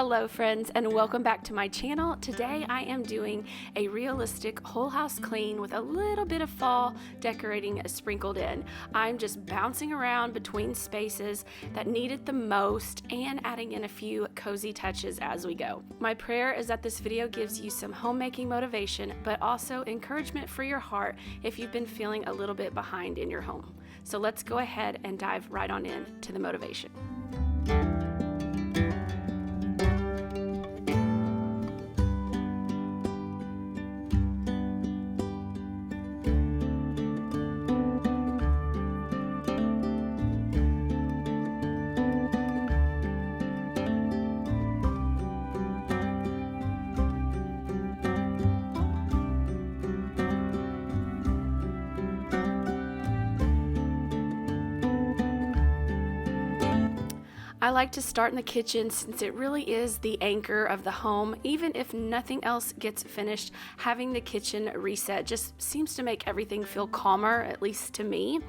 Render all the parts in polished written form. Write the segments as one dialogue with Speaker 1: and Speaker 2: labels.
Speaker 1: Hello friends, and welcome back to my channel. Today I am doing a realistic whole house clean with a little bit of fall decorating sprinkled in. I'm just bouncing around between spaces that need it the most and adding in a few cozy touches as we go. My prayer is that this video gives you some homemaking motivation, but also encouragement for your heart if you've been feeling a little bit behind in your home. So let's go ahead and dive right on in to the motivation. I like to start in the kitchen since it really is the anchor of the home. Even if nothing else gets finished, having the kitchen reset just seems to make everything feel calmer, at least to me.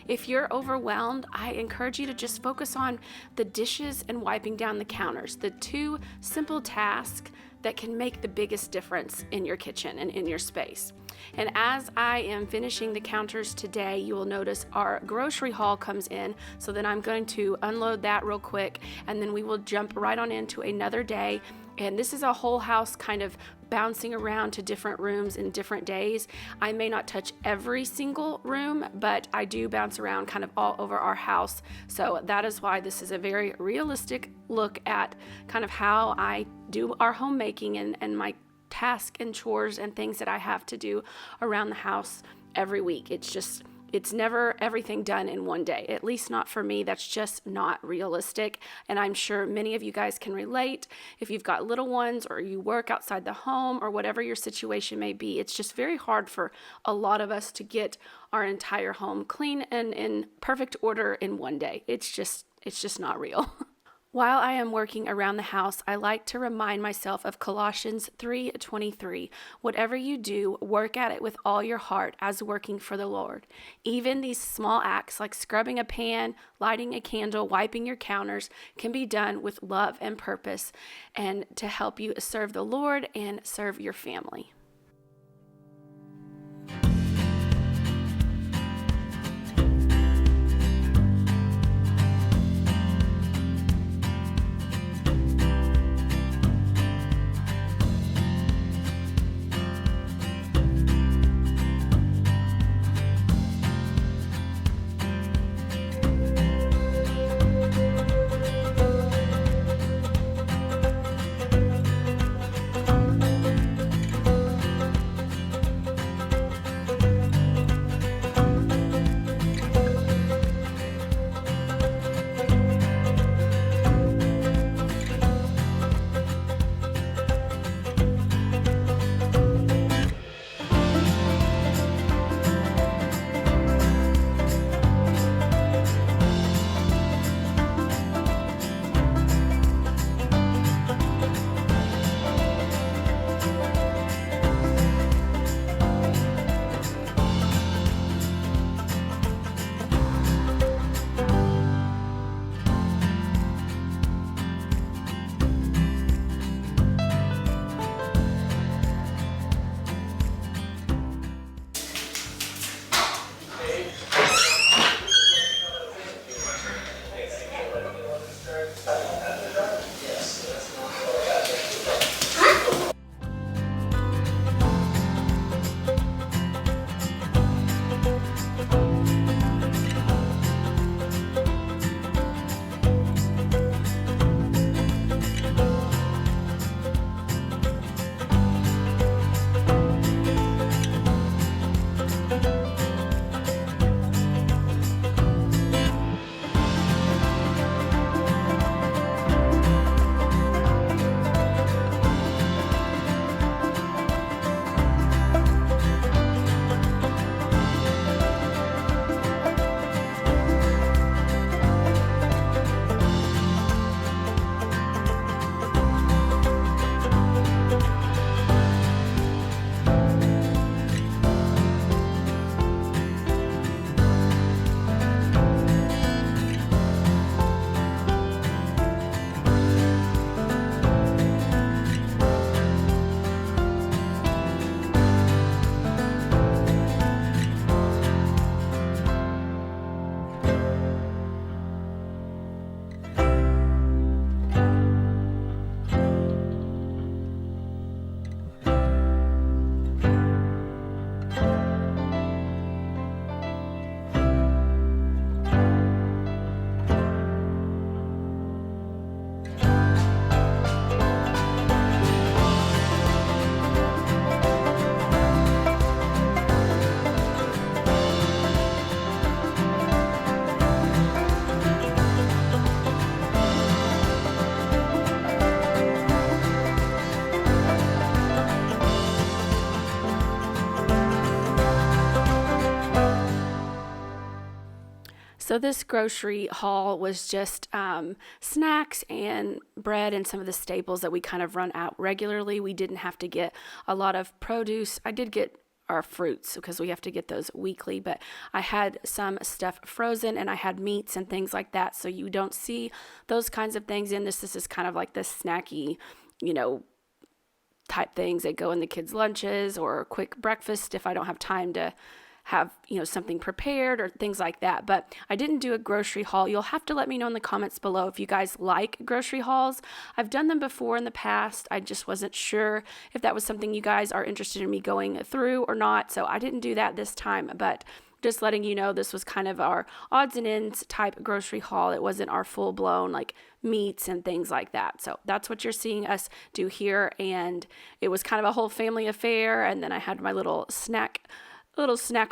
Speaker 1: If you're overwhelmed, I encourage you to just focus on the dishes and wiping down the counters, the two simple tasks that can make the biggest difference in your kitchen and in your space. And as I am finishing the counters today, you will notice our grocery haul comes in. So then I'm going to unload that real quick, and then we will jump right on into another day. And this is a whole house kind of bouncing around to different rooms in different days. I may not touch every single room, but I do bounce around kind of all over our house. So that is why this is a very realistic look at kind of how I do our homemaking and my tasks and chores and things that I have to do around the house every week. It's never everything done in one day, at least not for me. That's just not realistic. And I'm sure many of you guys can relate. If you've got little ones or you work outside the home or whatever your situation may be, it's just very hard for a lot of us to get our entire home clean and in perfect order in one day. It's just not real. While I am working around the house, I like to remind myself of Colossians 3:23. Whatever you do, work at it with all your heart as working for the Lord. Even these small acts like scrubbing a pan, lighting a candle, wiping your counters can be done with love and purpose and to help you serve the Lord and serve your family. So this grocery haul was just snacks and bread and some of the staples that we kind of run out regularly. We didn't have to get a lot of produce. I did get our fruits because we have to get those weekly, but I had some stuff frozen and I had meats and things like that. So you don't see those kinds of things in this. This is kind of like the snacky, type things that go in the kids' lunches or quick breakfast if I don't have time to have something prepared or things like that. But I didn't do a grocery haul. You'll have to let me know in the comments below if you guys like grocery hauls. I've done them before in the past. I just wasn't sure if that was something you guys are interested in me going through or not, so I didn't do that this time. But just letting you know, this was kind of our odds and ends type grocery haul. It wasn't our full-blown like meats and things like that. So that's what you're seeing us do here. And it was kind of a whole family affair. And then I had my little snack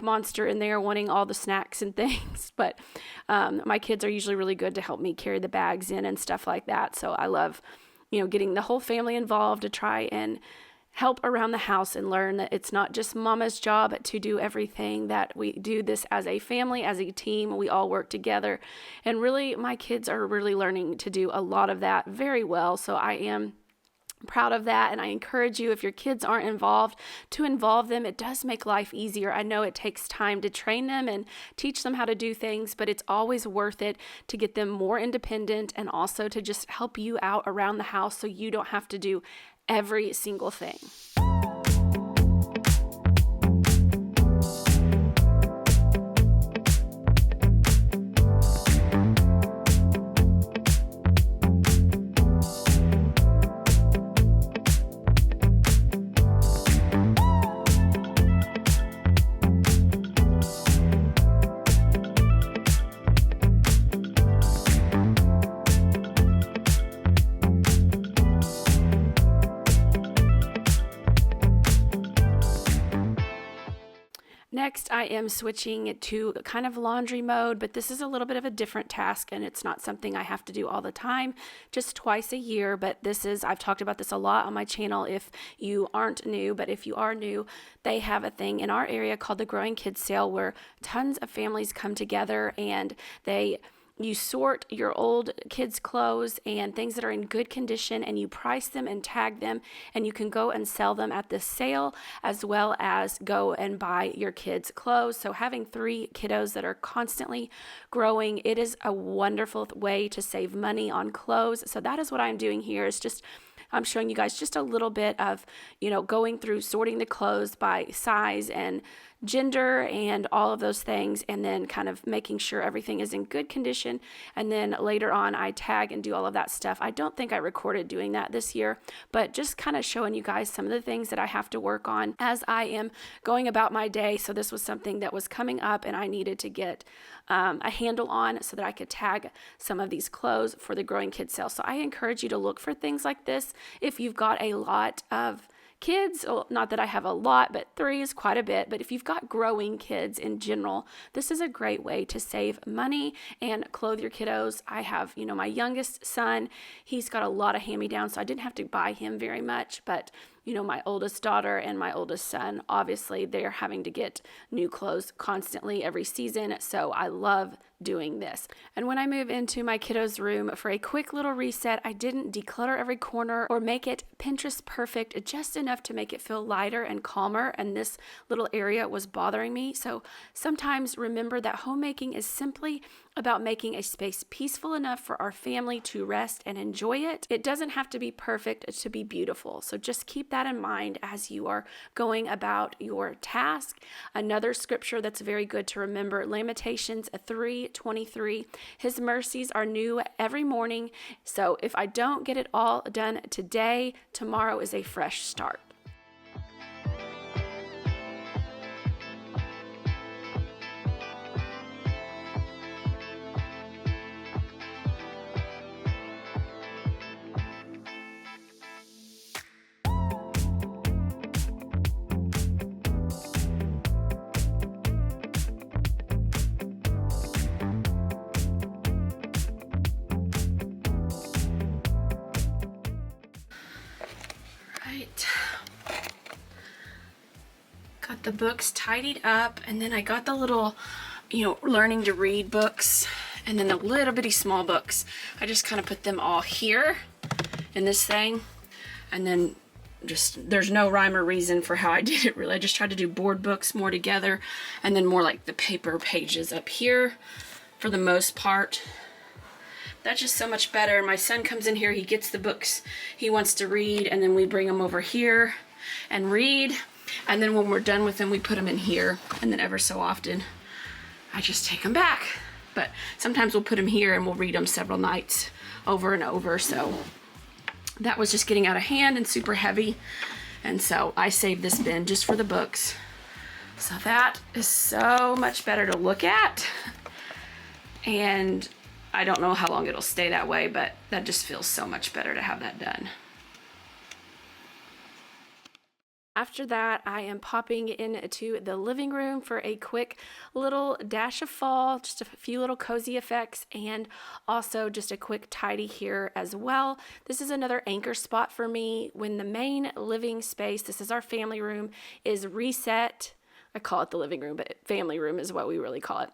Speaker 1: monster in there wanting all the snacks and things. But my kids are usually really good to help me carry the bags in and stuff like that. So I love, getting the whole family involved to try and help around the house and learn that it's not just mama's job to do everything, that we do this as a family, as a team. We all work together. And really, my kids are really learning to do a lot of that very well. So I am proud of that, and I encourage you, if your kids aren't involved, to involve them. It does make life easier. I know it takes time to train them and teach them how to do things, but it's always worth it to get them more independent and also to just help you out around the house so you don't have to do every single thing. Next, I am switching to kind of laundry mode, but this is a little bit of a different task, and it's not something I have to do all the time, just twice a year. But I've talked about this a lot on my channel if you aren't new, but if you are new, they have a thing in our area called the Growing Kids Sale where tons of families come together and you sort your old kids' clothes and things that are in good condition, and you price them and tag them, and you can go and sell them at the sale as well as go and buy your kids' clothes. So having 3 kiddos that are constantly growing, it is a wonderful way to save money on clothes. So that is what I'm doing here, is just I'm showing you guys just a little bit of, going through sorting the clothes by size and gender and all of those things, and then kind of making sure everything is in good condition. And then later on, I tag and do all of that stuff. I don't think I recorded doing that this year, but just kind of showing you guys some of the things that I have to work on as I am going about my day. So this was something that was coming up and I needed to get a handle on so that I could tag some of these clothes for the Growing Kids Sale. So I encourage you to look for things like this if you've got a lot of kids. Well, not that I have a lot, but 3 is quite a bit. But if you've got growing kids in general, this is a great way to save money and clothe your kiddos. I have, my youngest son, he's got a lot of hand-me-downs, so I didn't have to buy him very much. But my oldest daughter and my oldest son, obviously they're having to get new clothes constantly every season. So I love doing this. And when I move into my kiddos' room for a quick little reset, I didn't declutter every corner or make it Pinterest perfect, just enough to make it feel lighter and calmer. And this little area was bothering me. So sometimes remember that homemaking is simply about making a space peaceful enough for our family to rest and enjoy it. It doesn't have to be perfect to be beautiful. So just keep that in mind as you are going about your task. Another scripture that's very good to remember, Lamentations 3:23. His mercies are new every morning. So if I don't get it all done today, tomorrow is a fresh start. Got the books tidied up, and then I got the little learning to read books, and then the little bitty small books. I just kind of put them all here in this thing, and then there's no rhyme or reason for how I did it really. I just tried to do board books more together, and then more like the paper pages up here for the most part. That's just so much better. My son comes in here, he gets the books he wants to read, and then we bring them over here and read. And then when we're done with them, we put them in here. And then ever so often, I just take them back. But sometimes we'll put them here and we'll read them several nights over and over. So that was just getting out of hand and super heavy. And so I saved this bin just for the books. So that is so much better to look at. And I don't know how long it'll stay that way, but that just feels so much better to have that done. After that, I am popping into the living room for a quick little dash of fall, just a few little cozy effects, and also just a quick tidy here as well. This is another anchor spot for me when the main living space, this is our family room, is reset. I call it the living room, but family room is what we really call it.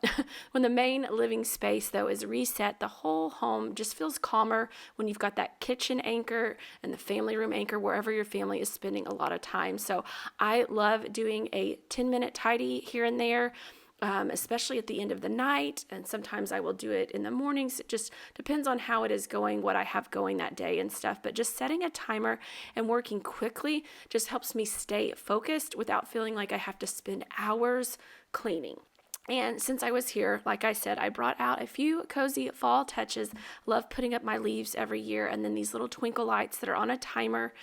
Speaker 1: When the main living space, though, is reset, the whole home just feels calmer when you've got that kitchen anchor and the family room anchor wherever your family is spending a lot of time. So I love doing a 10-minute tidy here and there, especially at the end of the night, and sometimes I will do it in the mornings. It just depends on how it is going, what I have going that day and stuff, but just setting a timer and working quickly just helps me stay focused without feeling like I have to spend hours cleaning. And since I was here, like I said, I brought out a few cozy fall touches. Love putting up my leaves every year, and then these little twinkle lights that are on a timer.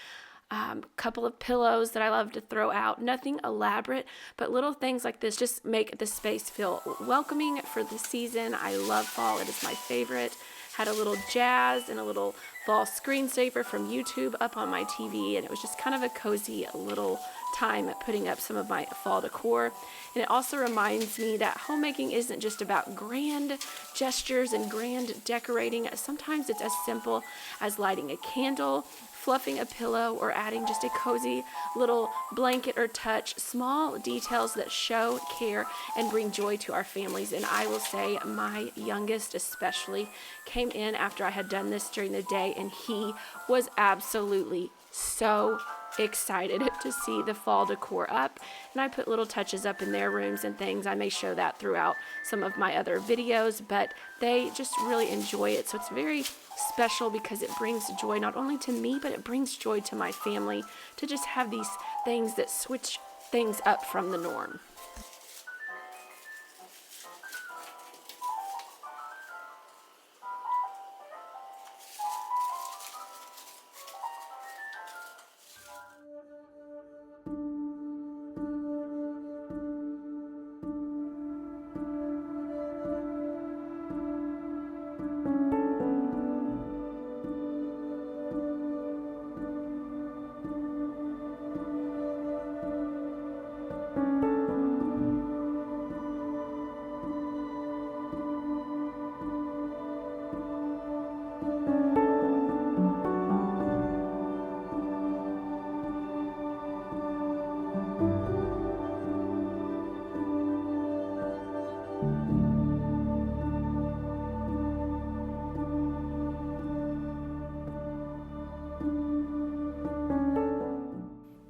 Speaker 1: Couple of pillows that I love to throw out. Nothing elaborate, but little things like this just make the space feel welcoming for the season. I love fall. It is my favorite. Had a little jazz and a little fall screensaver from YouTube up on my TV, and it was just kind of a cozy little time at putting up some of my fall decor. And it also reminds me that homemaking isn't just about grand gestures and grand decorating. Sometimes it's as simple as lighting a candle, fluffing a pillow, or adding just a cozy little blanket or touch. Small details that show care and bring joy to our families. And I will say my youngest especially came in after I had done this during the day, and he was absolutely so excited to see the fall decor up. And I put little touches up in their rooms and things. I may show that throughout some of my other videos, but they just really enjoy it. So it's very special because it brings joy not only to me, but it brings joy to my family to just have these things that switch things up from the norm.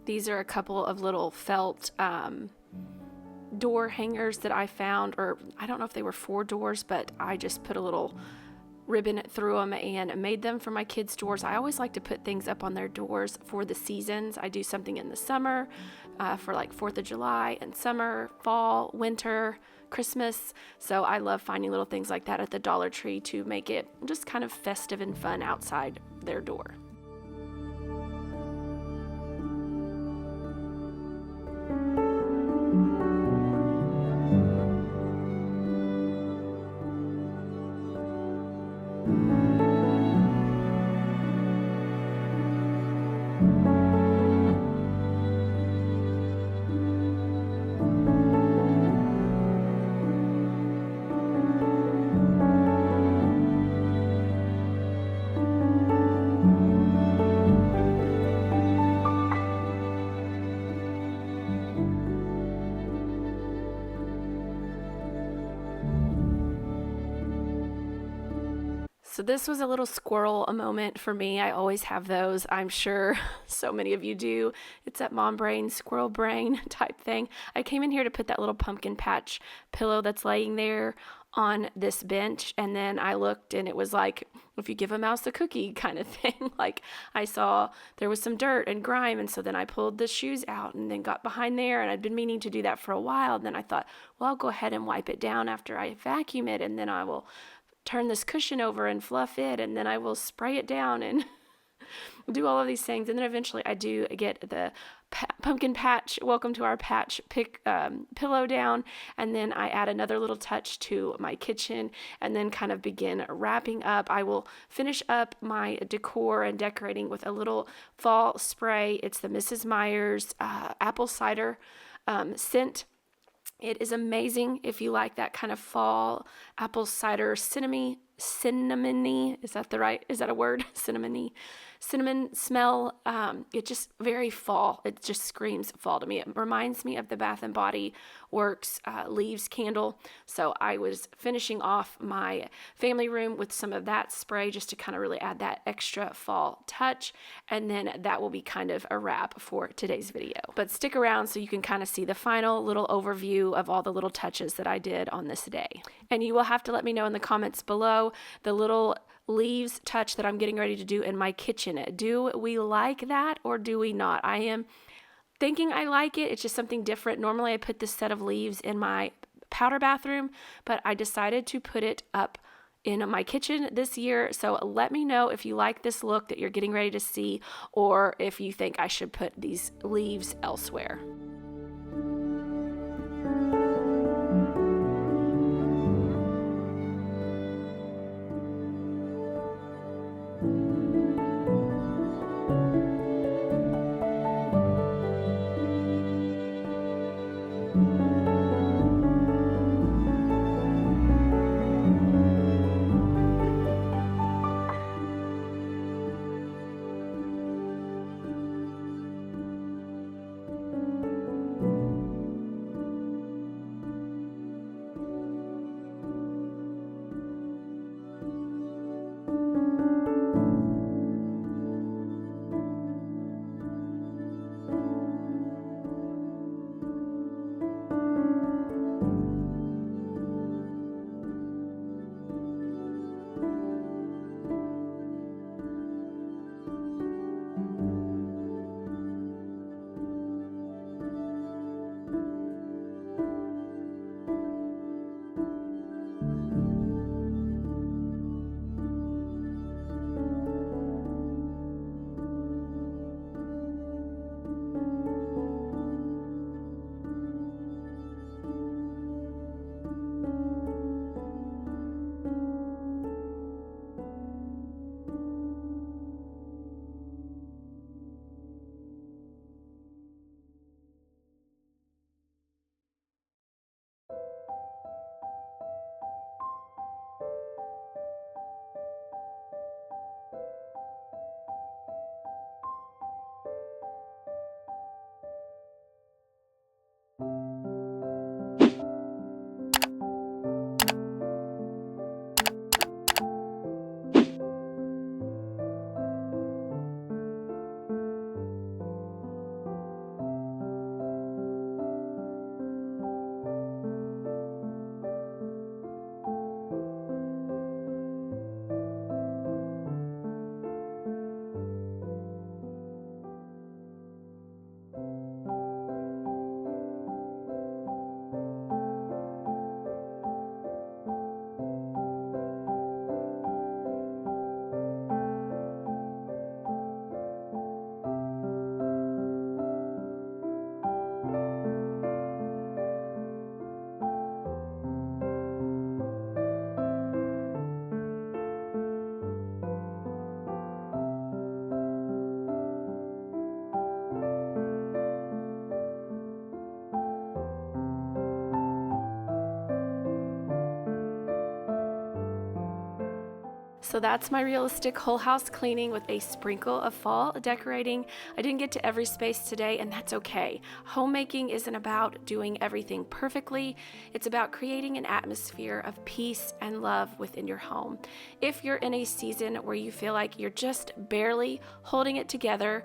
Speaker 1: These are a couple of little felt door hangers that I found, or I don't know if they were 4 doors, but I just put a little ribbon through them and made them for my kids' doors. I always like to put things up on their doors for the seasons. I do something in the summer for like 4th of July, and summer, fall, winter, Christmas. So I love finding little things like that at the Dollar Tree to make it just kind of festive and fun outside their door. So this was a little squirrel a moment for me. I always have those. I'm sure so many of you do. It's that mom brain, squirrel brain type thing. I came in here to put that little pumpkin patch pillow that's laying there on this bench, and then I looked and it was like if you give a mouse a cookie kind of thing. Like I saw there was some dirt and grime, and so then I pulled the shoes out and then got behind there, and I'd been meaning to do that for a while. And then I thought, well, I'll go ahead and wipe it down after I vacuum it, and then I will turn this cushion over and fluff it, and then I will spray it down and do all of these things. And then eventually I do get the pumpkin patch, welcome to our patch pillow down. And then I add another little touch to my kitchen and then kind of begin wrapping up. I will finish up my decor and decorating with a little fall spray. It's the Mrs. Meyer's apple cider scent. It is amazing if you like that kind of fall apple cider cinnamony, is that a word? Cinnamon smell. It just very fall. It just screams fall to me. It reminds me of the Bath and Body Works leaves candle. So I was finishing off my family room with some of that spray just to kind of really add that extra fall touch. And then that will be kind of a wrap for today's video. But stick around so you can kind of see the final little overview of all the little touches that I did on this day. And you will have to let me know in the comments below the little leaves touch that I'm getting ready to do in my kitchen. Do we like that or do we not? I am thinking I like it. It's just something different. Normally I put this set of leaves in my powder bathroom, but I decided to put it up in my kitchen this year. So let me know if you like this look that you're getting ready to see, or if you think I should put these leaves elsewhere. So that's my realistic whole house cleaning with a sprinkle of fall decorating. I didn't get to every space today, and that's okay. Homemaking isn't about doing everything perfectly. It's about creating an atmosphere of peace and love within your home. If you're in a season where you feel like you're just barely holding it together,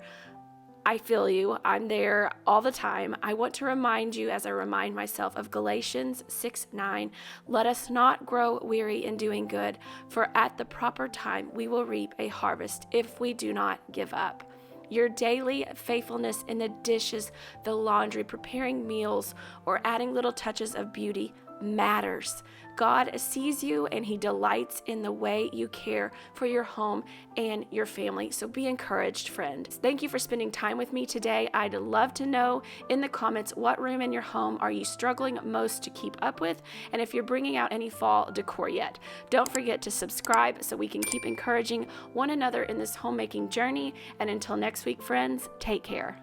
Speaker 1: I feel you. I'm there all the time. I want to remind you, as I remind myself, of Galatians 6:9. Let us not grow weary in doing good, for at the proper time we will reap a harvest if we do not give up. Your daily faithfulness in the dishes, the laundry, preparing meals, or adding little touches of beauty matters. God sees you and He delights in the way you care for your home and your family. So be encouraged, friend. Thank you for spending time with me today. I'd love to know in the comments what room in your home are you struggling most to keep up with, and if you're bringing out any fall decor yet. Don't forget to subscribe so we can keep encouraging one another in this homemaking journey. And until next week, friends, take care.